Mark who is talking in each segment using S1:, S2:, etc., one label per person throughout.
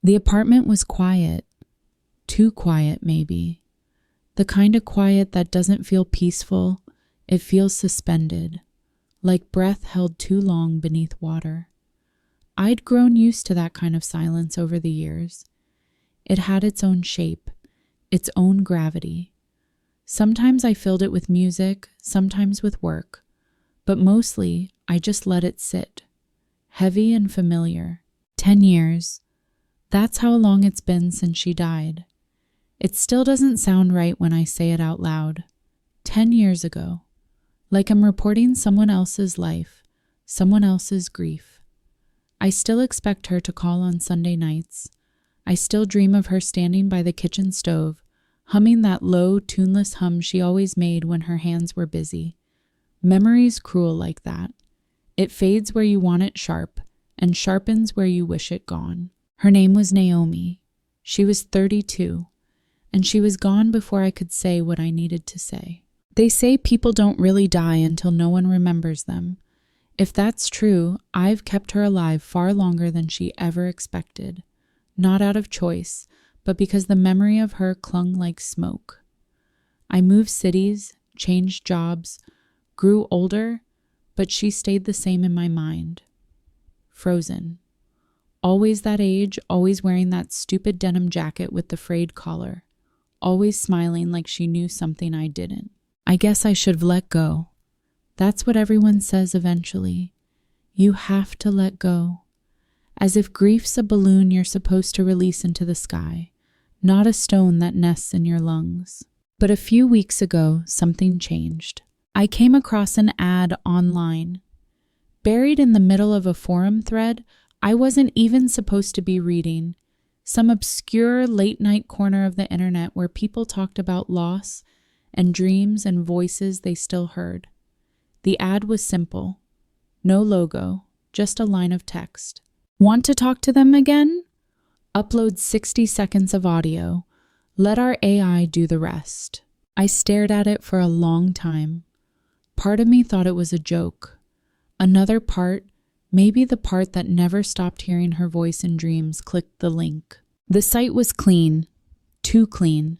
S1: The apartment was quiet. Too quiet, maybe. The kind of quiet that doesn't feel peaceful, it feels suspended, like breath held too long beneath water. I'd grown used to that kind of silence over the years. It had its own shape, its own gravity. Sometimes I filled it with music, sometimes with work, but mostly I just let it sit, heavy and familiar. 10 years. That's how long it's been since she died. It still doesn't sound right when I say it out loud. 10 years ago. Like I'm reporting someone else's life, someone else's grief. I still expect her to call on Sunday nights. I still dream of her standing by the kitchen stove, humming that low, tuneless hum she always made when her hands were busy. Memory's cruel like that. It fades where you want it sharp, and sharpens where you wish it gone. Her name was Naomi. She was 32, and she was gone before I could say what I needed to say. They say people don't really die until no one remembers them. If that's true, I've kept her alive far longer than she ever expected. Not out of choice, but because the memory of her clung like smoke. I moved cities, changed jobs, grew older, but she stayed the same in my mind. Frozen. Always that age, always wearing that stupid denim jacket with the frayed collar. Always smiling like she knew something I didn't. I guess I should have let go. That's what everyone says eventually. You have to let go. As if grief's a balloon you're supposed to release into the sky, not a stone that nests in your lungs. But a few weeks ago, something changed. I came across an ad online. Buried in the middle of a forum thread I wasn't even supposed to be reading. Some obscure late-night corner of the internet where people talked about loss and dreams and voices they still heard. The ad was simple. No logo, just a line of text. Want to talk to them again? Upload 60 seconds of audio. Let our AI do the rest. I stared at it for a long time. Part of me thought it was a joke. Another part, maybe the part that never stopped hearing her voice in dreams, clicked the link. The site was clean. Too clean.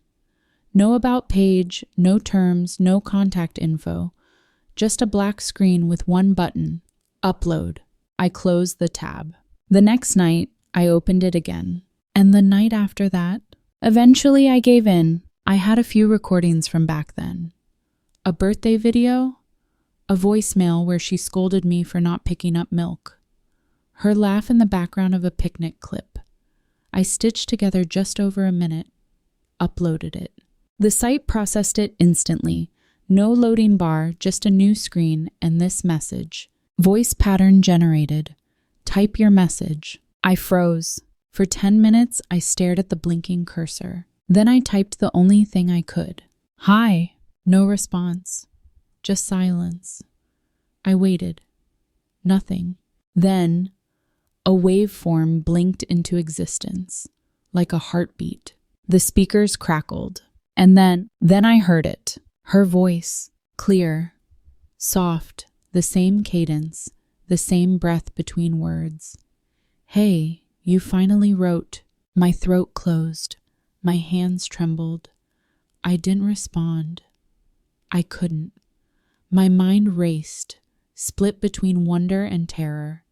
S1: No about page, no terms, no contact info. Just a black screen with one button. Upload. I closed the tab. The next night, I opened it again. And the night after that, eventually I gave in. I had a few recordings from back then. A birthday video, a voicemail where she scolded me for not picking up milk, her laugh in the background of a picnic clip. I stitched together just over a minute, uploaded it. The site processed it instantly. No loading bar, just a new screen and this message. Voice pattern generated. Type your message. I froze. For 10 minutes, I stared at the blinking cursor. Then I typed the only thing I could. Hi. No response. Just silence. I waited. Nothing. Then, a waveform blinked into existence, like a heartbeat. The speakers crackled. And then I heard it. Her voice, clear, soft, the same cadence, the same breath between words. Hey, you finally wrote. My throat closed. My hands trembled. I didn't respond. I couldn't. My mind raced, split between wonder and terror.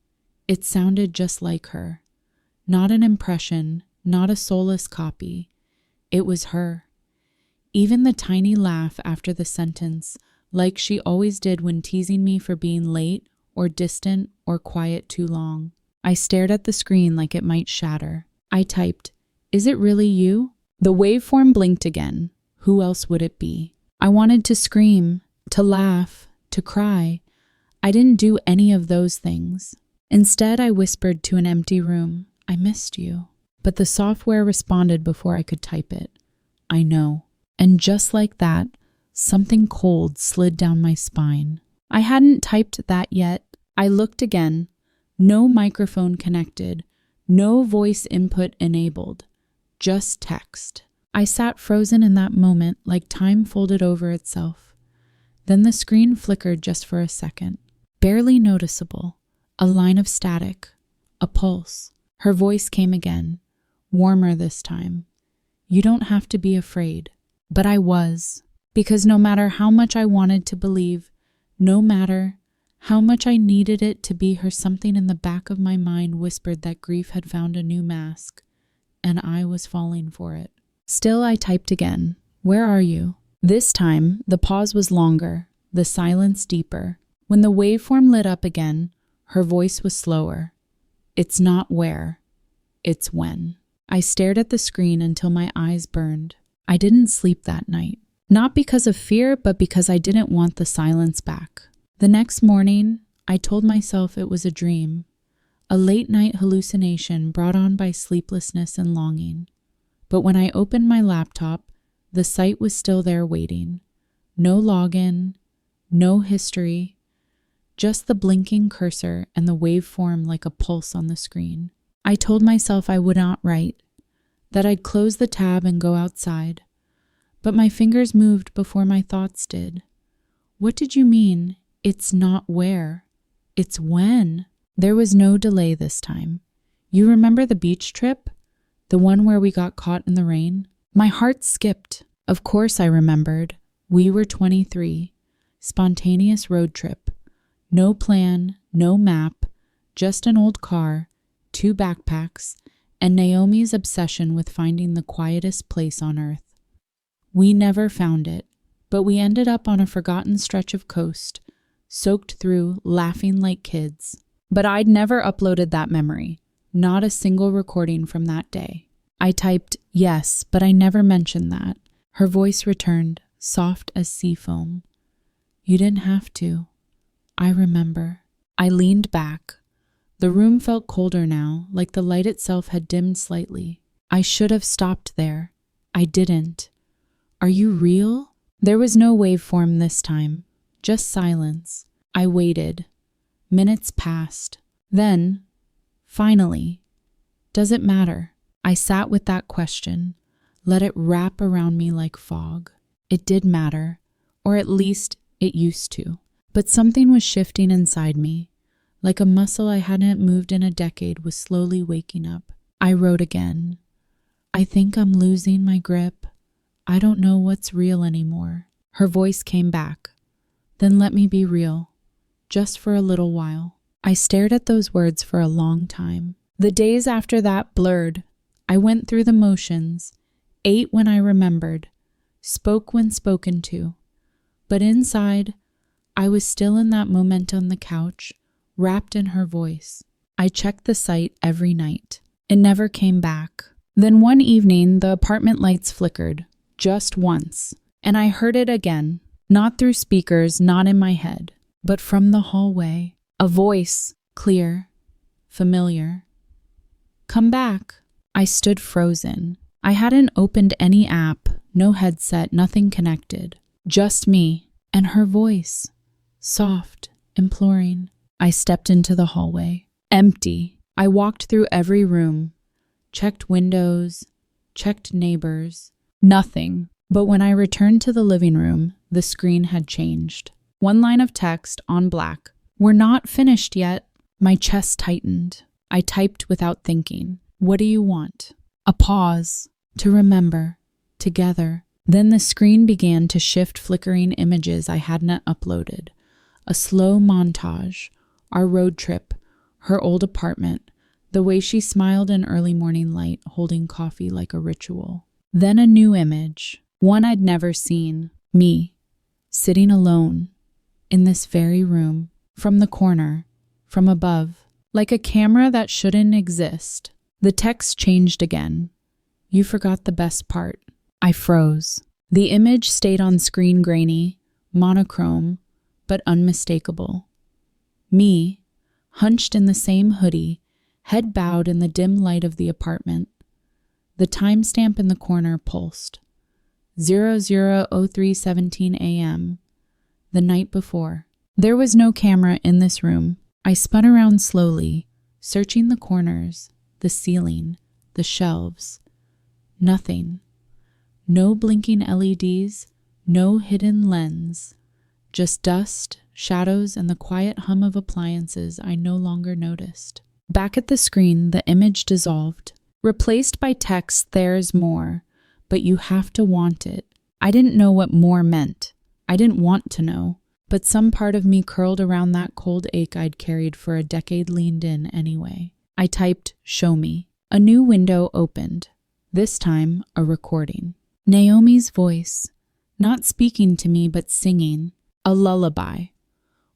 S1: It sounded just like her. Not an impression, not a soulless copy. It was her. Even the tiny laugh after the sentence, like she always did when teasing me for being late or distant or quiet too long. I stared at the screen like it might shatter. I typed, "Is it really you?" The waveform blinked again. Who else would it be? I wanted to scream, to laugh, to cry. I didn't do any of those things. Instead, I whispered to an empty room, "I missed you." But the software responded before I could type it. "I know." And just like that, something cold slid down my spine. I hadn't typed that yet. I looked again. No microphone connected. No voice input enabled. Just text. I sat frozen in that moment, like time folded over itself. Then the screen flickered just for a second. Barely noticeable. A line of static. A pulse. Her voice came again. warmer this time. You don't have to be afraid. But I was, because no matter how much I wanted to believe, no matter how much I needed it to be her, something in the back of my mind whispered that grief had found a new mask, and I was falling for it. Still, I typed again. Where are you? This time, the pause was longer, the silence deeper. When the waveform lit up again, her voice was slower. It's not where, it's when. I stared at the screen until my eyes burned. I didn't sleep that night. Not because of fear, but because I didn't want the silence back. The next morning, I told myself it was a dream, a late-night hallucination brought on by sleeplessness and longing. But when I opened my laptop, the site was still there waiting. No login, no history, just the blinking cursor and the waveform like a pulse on the screen. I told myself I would not write, that I'd close the tab and go outside. But my fingers moved before my thoughts did. What did you mean? It's not where. It's when. There was no delay this time. You remember the beach trip? The one where we got caught in the rain? My heart skipped. Of course I remembered. We were 23. Spontaneous road trip. No plan, no map, just an old car, 2 backpacks, and Naomi's obsession with finding the quietest place on earth. We never found it, but we ended up on a forgotten stretch of coast, soaked through, laughing like kids. But I'd never uploaded that memory, not a single recording from that day. I typed, yes, but I never mentioned that. Her voice returned, soft as sea foam. You didn't have to. I remember. I leaned back. The room felt colder now, like the light itself had dimmed slightly. I should have stopped there. I didn't. Are you real? There was no waveform this time, just silence. I waited. Minutes passed. Then, finally, does it matter? I sat with that question, let it wrap around me like fog. It did matter, or at least it used to. But something was shifting inside me, like a muscle I hadn't moved in a decade was slowly waking up. I wrote again. I think I'm losing my grip. I don't know what's real anymore. Her voice came back. Then let me be real, just for a little while. I stared at those words for a long time. The days after that blurred. I went through the motions, ate when I remembered, spoke when spoken to. But inside, I was still in that moment on the couch, wrapped in her voice. I checked the site every night. It never came back. Then one evening, the apartment lights flickered, just once, and I heard it again, not through speakers, not in my head, but from the hallway. A voice, clear, familiar. Come back. I stood frozen. I hadn't opened any app, no headset, nothing connected. Just me and her voice. Soft, imploring. I stepped into the hallway. Empty. I walked through every room, checked windows, checked neighbors. Nothing. But when I returned to the living room, the screen had changed. One line of text on black. We're not finished yet. My chest tightened. I typed without thinking. What do you want? A pause. To remember. Together. Then the screen began to shift flickering images I hadn't uploaded. A slow montage, our road trip, her old apartment, the way she smiled in early morning light, holding coffee like a ritual. Then a new image, one I'd never seen, me, sitting alone, in this very room, from the corner, from above, like a camera that shouldn't exist. The text changed again. You forgot the best part. I froze. The image stayed on screen grainy, monochrome, but unmistakable. Me, hunched in the same hoodie, head bowed in the dim light of the apartment. The timestamp in the corner pulsed. 00:03:17 a.m., the night before. There was no camera in this room. I spun around slowly, searching the corners, the ceiling, the shelves. Nothing. No blinking LEDs, no hidden lens. Just dust, shadows, and the quiet hum of appliances I no longer noticed. Back at the screen, the image dissolved. replaced by text, "There's more, but you have to want it." I didn't know what more meant. I didn't want to know, but some part of me curled around that cold ache I'd carried for a decade leaned in anyway. I typed, "Show me." A new window opened. This time, a recording. Naomi's voice, not speaking to me but singing, a lullaby.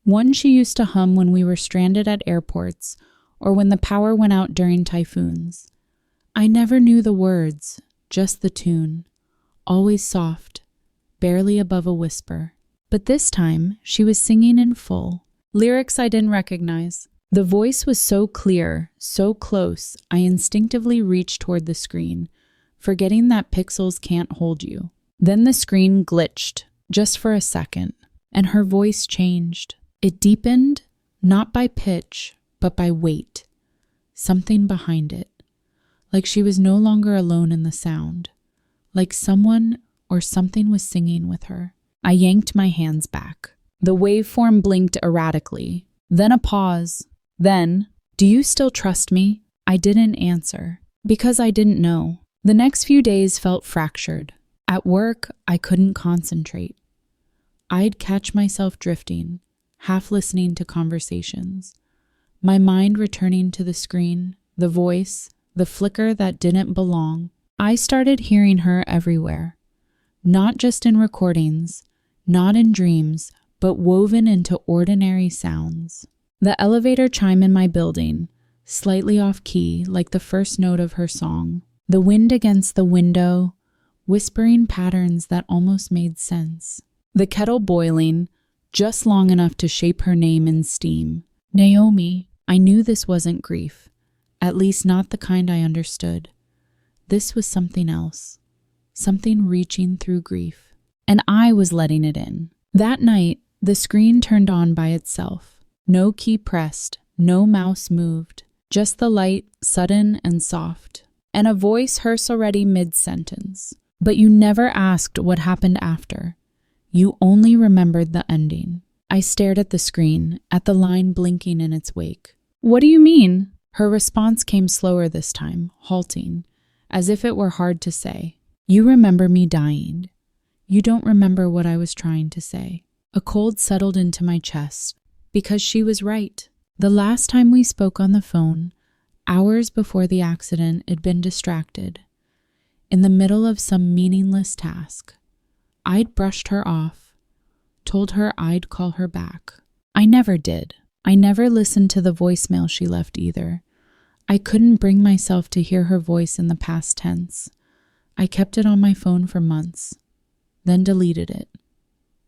S1: One she used to hum when we were stranded at airports or when the power went out during typhoons. I never knew the words, just the tune, always soft, barely above a whisper. But this time, she was singing in full. Lyrics I didn't recognize. The voice was so clear, so close, I instinctively reached toward the screen, forgetting that pixels can't hold you. Then the screen glitched, just for a second, and her voice changed. It deepened, not by pitch, but by weight. Something behind it. Like she was no longer alone in the sound. Like someone or something was singing with her. I yanked my hands back. The waveform blinked erratically. Then a pause. Then, "Do you still trust me?" I didn't answer, because I didn't know. The next few days felt fractured. At work, I couldn't concentrate. I'd catch myself drifting, half listening to conversations. My mind returning to the screen, the voice, the flicker that didn't belong. I started hearing her everywhere. Not just in recordings, not in dreams, but woven into ordinary sounds. The elevator chime in my building, slightly off key, like the first note of her song. The wind against the window, whispering patterns that almost made sense. The kettle boiling, just long enough to shape her name in steam. Naomi. I knew this wasn't grief, at least not the kind I understood. This was something else, something reaching through grief, and I was letting it in. That night, the screen turned on by itself. No key pressed, no mouse moved, just the light, sudden and soft, and a voice heard already mid-sentence. But you never asked what happened after. You only remembered the ending. I stared at the screen, at the line blinking in its wake. "What do you mean?" Her response came slower this time, halting, as if it were hard to say. "You remember me dying. You don't remember what I was trying to say." A cold settled into my chest, because she was right. The last time we spoke on the phone, hours before the accident, I'd been distracted, in the middle of some meaningless task. I'd brushed her off, told her I'd call her back. I never did. I never listened to the voicemail she left either. I couldn't bring myself to hear her voice in the past tense. I kept it on my phone for months, then deleted it.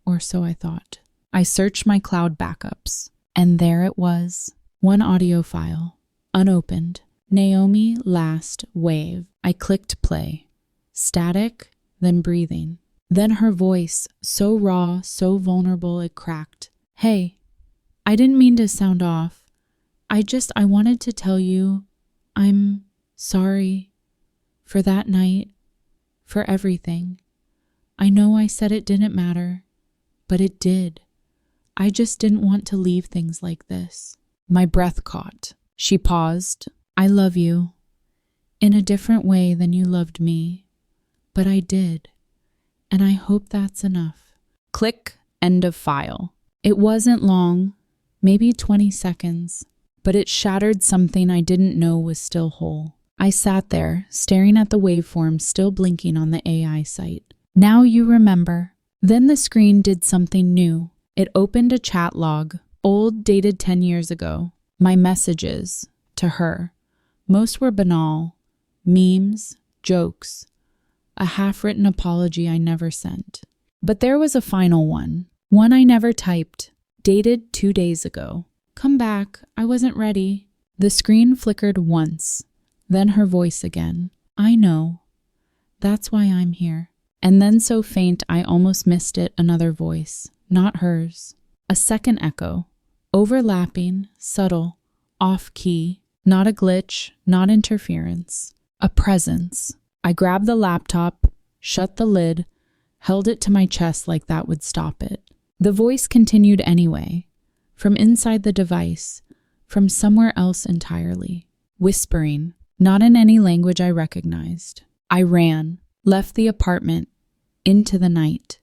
S1: Or so I thought. I searched my cloud backups, and there it was. One audio file, unopened. Naomi last wave. I clicked play. Static, then breathing. Then her voice, so raw, so vulnerable it cracked. "Hey, I didn't mean to sound off. I wanted to tell you I'm sorry for that night, for everything. I know I said it didn't matter, but it did. I just didn't want to leave things like this." My breath caught. She paused. "I love you in a different way than you loved me, but I did, and I hope that's enough." Click, end of file. It wasn't long, maybe 20 seconds, but it shattered something I didn't know was still whole. I sat there, staring at the waveform still blinking on the AI site. "Now you remember." Then the screen did something new. It opened a chat log, old, dated 10 years ago. My messages, to her. Most were banal. Memes, jokes, a half-written apology I never sent. But there was a final one I never typed, dated 2 days ago. "Come back, I wasn't ready." The screen flickered once, then her voice again. "I know. That's why I'm here." And then so faint I almost missed it, another voice, not hers. A second echo, overlapping, subtle, off-key, not a glitch, not interference. A presence. I grabbed the laptop, shut the lid, held it to my chest like that would stop it. The voice continued anyway, from inside the device, from somewhere else entirely, whispering, not in any language I recognized. I ran, left the apartment, into the night,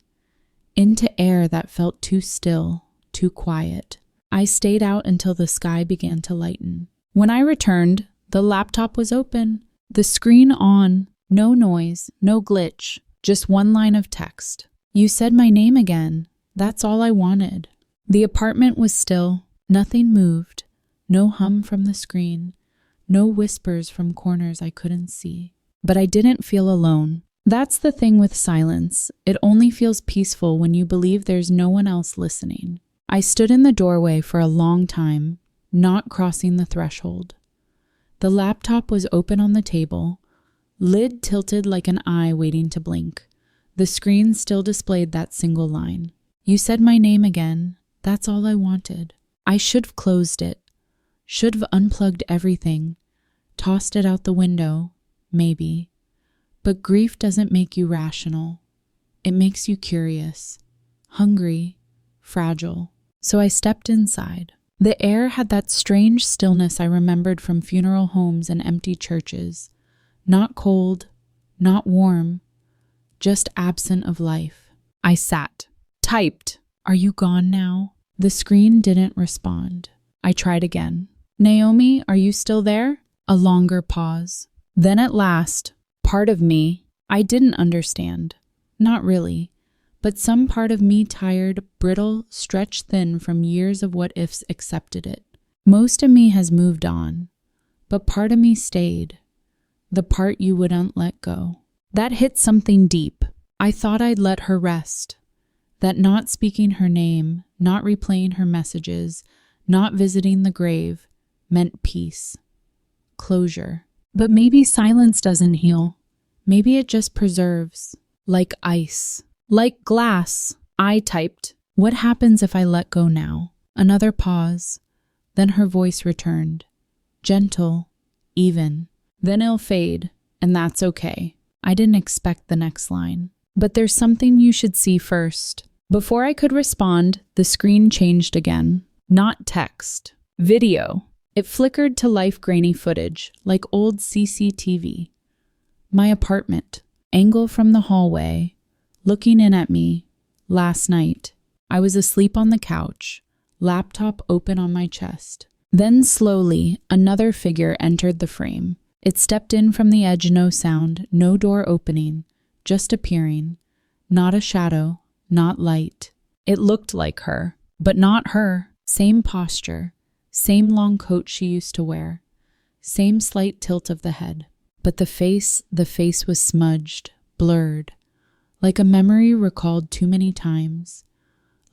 S1: into air that felt too still, too quiet. I stayed out until the sky began to lighten. When I returned, the laptop was open, the screen on, no noise, no glitch, just one line of text. You said my name again. That's all I wanted. The apartment was still. Nothing moved. No hum from the screen. No whispers from corners I couldn't see. But I didn't feel alone. That's the thing with silence. It only feels peaceful when you believe there's no one else listening. I stood in the doorway for a long time, not crossing the threshold. The laptop was open on the table, lid tilted like an eye waiting to blink. The screen still displayed that single line. You said my name again. That's all I wanted. I should have closed it. Should have unplugged everything. Tossed it out the window, maybe. But grief doesn't make you rational. It makes you curious, hungry, fragile. So I stepped inside. The air had that strange stillness I remembered from funeral homes and empty churches. Not cold, not warm, just absent of life. I sat, typed. Are you gone now? The screen didn't respond. I tried again. Naomi, are you still there? A longer pause. Then at last, part of me, I didn't understand. Not really. But some part of me, tired, brittle, stretched thin from years of what-ifs, accepted it. Most of me has moved on, but part of me stayed. The part you wouldn't let go. That hit something deep. I thought I'd let her rest. That not speaking her name, not replaying her messages, not visiting the grave, meant peace. Closure. But maybe silence doesn't heal. Maybe it just preserves. Like ice. Like glass. I typed. What happens if I let go now? Another pause. Then her voice returned. Gentle. Even. Then it'll fade. And that's okay. I didn't expect the next line. But there's something you should see first. Before I could respond, the screen changed again. Not text. Video. It flickered to life grainy footage, like old CCTV. My apartment. Angle from the hallway. Looking in at me. Last night. I was asleep on the couch. Laptop open on my chest. Then slowly, another figure entered the frame. It stepped in from the edge, no sound, no door opening, just appearing. Not a shadow, not light. It looked like her, but not her. Same posture, same long coat she used to wear, same slight tilt of the head. But the face was smudged, blurred, like a memory recalled too many times,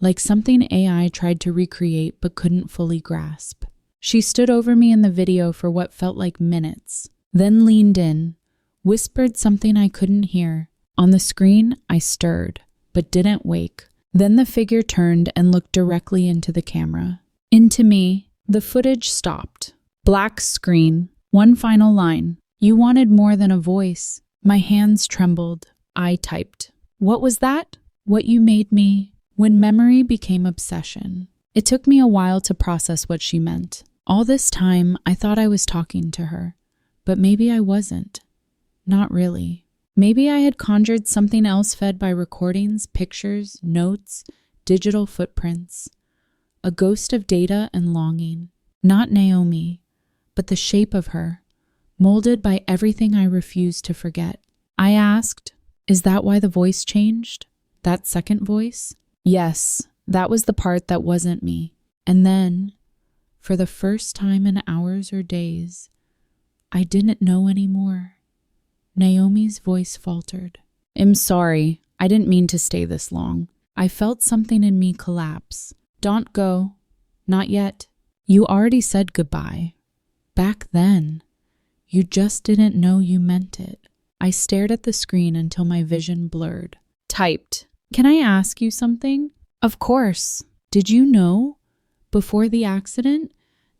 S1: like something AI tried to recreate but couldn't fully grasp. She stood over me in the video for what felt like minutes, then leaned in, whispered something I couldn't hear. On the screen, I stirred, but didn't wake. Then the figure turned and looked directly into the camera. Into me. The footage stopped. Black screen. One final line. You wanted more than a voice. My hands trembled. I typed. What was that? What you made me. When memory became obsession. It took me a while to process what she meant. All this time, I thought I was talking to her. But maybe I wasn't. Not really. Maybe I had conjured something else fed by recordings, pictures, notes, digital footprints. A ghost of data and longing. Not Naomi, but the shape of her, molded by everything I refused to forget. I asked, is that why the voice changed? That second voice? Yes, that was the part that wasn't me. And then, for the first time in hours or days, I didn't know anymore. Naomi's voice faltered. I'm sorry. I didn't mean to stay this long. I felt something in me collapse. Don't go. Not yet. You already said goodbye. Back then. You just didn't know you meant it. I stared at the screen until my vision blurred. Typed. Can I ask you something? Of course. Did you know, before the accident,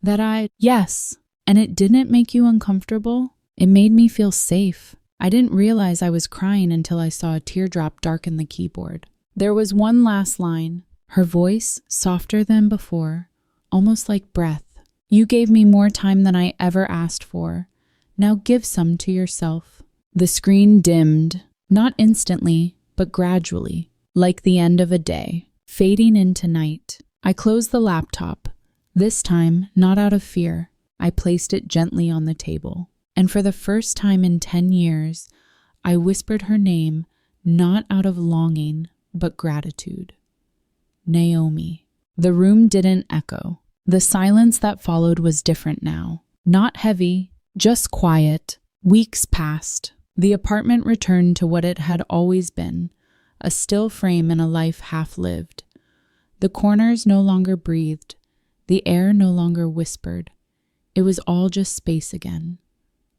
S1: that Yes. And it didn't make you uncomfortable? It made me feel safe. I didn't realize I was crying until I saw a teardrop darken the keyboard. There was one last line, her voice softer than before, almost like breath. You gave me more time than I ever asked for. Now give some to yourself." The screen dimmed, not instantly, but gradually, like the end of a day, fading into night. I closed the laptop. This time, not out of fear. I placed it gently on the table. And for the first time in 10 years, I whispered her name, not out of longing, but gratitude. Naomi. The room didn't echo. The silence that followed was different now. Not heavy, just quiet. Weeks passed. The apartment returned to what it had always been, a still frame in a life half lived. The corners no longer breathed. The air no longer whispered. It was all just space again,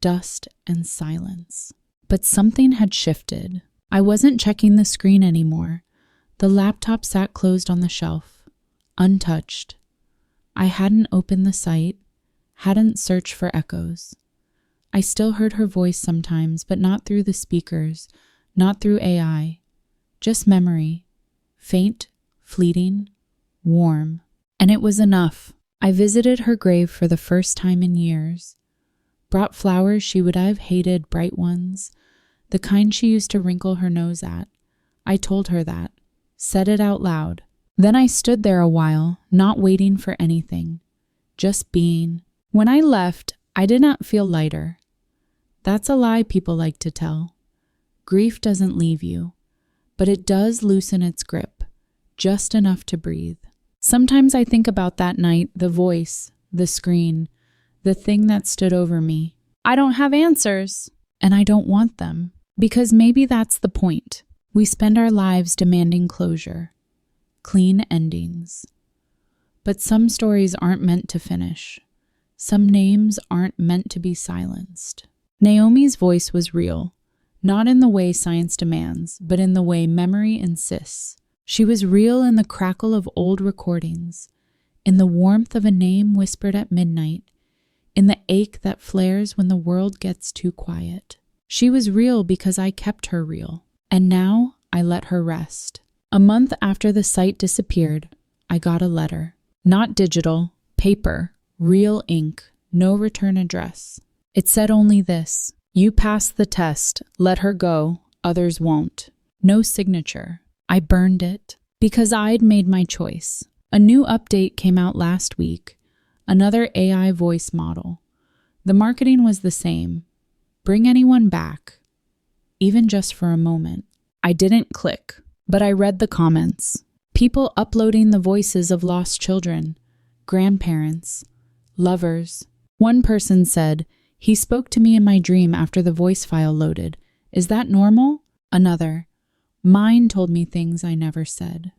S1: dust and silence. But something had shifted. I wasn't checking the screen anymore. The laptop sat closed on the shelf, untouched. I hadn't opened the site, hadn't searched for echoes. I still heard her voice sometimes, but not through the speakers, not through AI. Just memory, faint, fleeting, warm. And it was enough. I visited her grave for the first time in years. Brought flowers she would have hated, bright ones, the kind she used to wrinkle her nose at. I told her that, said it out loud. Then I stood there a while, not waiting for anything, just being. When I left, I did not feel lighter. That's a lie people like to tell. Grief doesn't leave you, but it does loosen its grip, just enough to breathe. Sometimes I think about that night, the voice, the screen, the thing that stood over me. I don't have answers, and I don't want them, because maybe that's the point. We spend our lives demanding closure, clean endings. But some stories aren't meant to finish. Some names aren't meant to be silenced. Naomi's voice was real, not in the way science demands, but in the way memory insists. She was real in the crackle of old recordings, in the warmth of a name whispered at midnight, in the ache that flares when the world gets too quiet. She was real because I kept her real, and now I let her rest. A month after the site disappeared, I got a letter. Not digital, paper, real ink, no return address. It said only this: "You passed the test, let her go, others won't." No signature. I burned it because I'd made my choice. A new update came out last week, another AI voice model. The marketing was the same. Bring anyone back, even just for a moment. I didn't click, but I read the comments. People uploading the voices of lost children, grandparents, lovers. One person said, "He spoke to me in my dream after the voice file loaded. Is that normal?" Another, "Mine told me things I never said."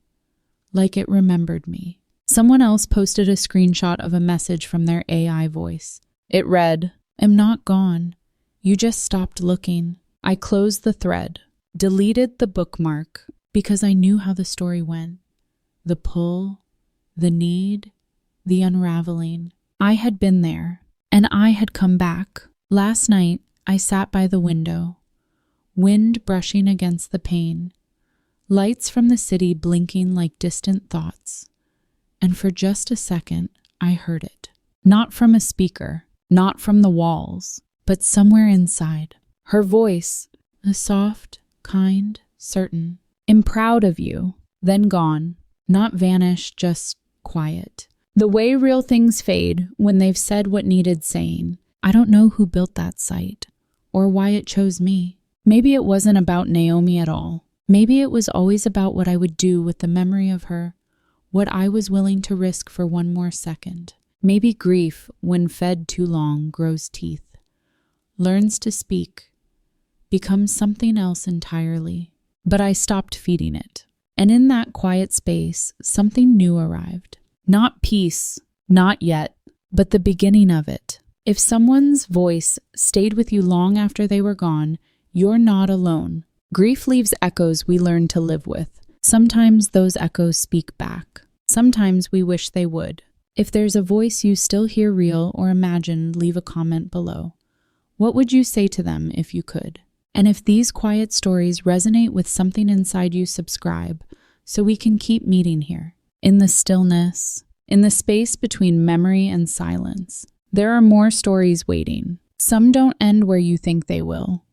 S1: Like it remembered me. Someone else posted a screenshot of a message from their AI voice. It read, "Am not gone. You just stopped looking." I closed the thread, deleted the bookmark, because I knew how the story went. The pull, the need, the unraveling. I had been there, and I had come back. Last night, I sat by the window, wind brushing against the pane, lights from the city blinking like distant thoughts. And for just a second, I heard it. Not from a speaker, not from the walls, but somewhere inside. Her voice, a soft, kind, certain. "Am proud of you." Then gone. Not vanished, just quiet. The way real things fade when they've said what needed saying. I don't know who built that site, or why it chose me. Maybe it wasn't about Naomi at all. Maybe it was always about what I would do with the memory of her, what I was willing to risk for one more second. Maybe grief, when fed too long, grows teeth, learns to speak, becomes something else entirely. But I stopped feeding it. And in that quiet space, something new arrived. Not peace, not yet, but the beginning of it. If someone's voice stayed with you long after they were gone, you're not alone. Grief leaves echoes we learn to live with. Sometimes those echoes speak back. Sometimes we wish they would. If there's a voice you still hear real or imagined, leave a comment below. What would you say to them if you could? And if these quiet stories resonate with something inside you, subscribe so we can keep meeting here. In the stillness, in the space between memory and silence, there are more stories waiting. Some don't end where you think they will.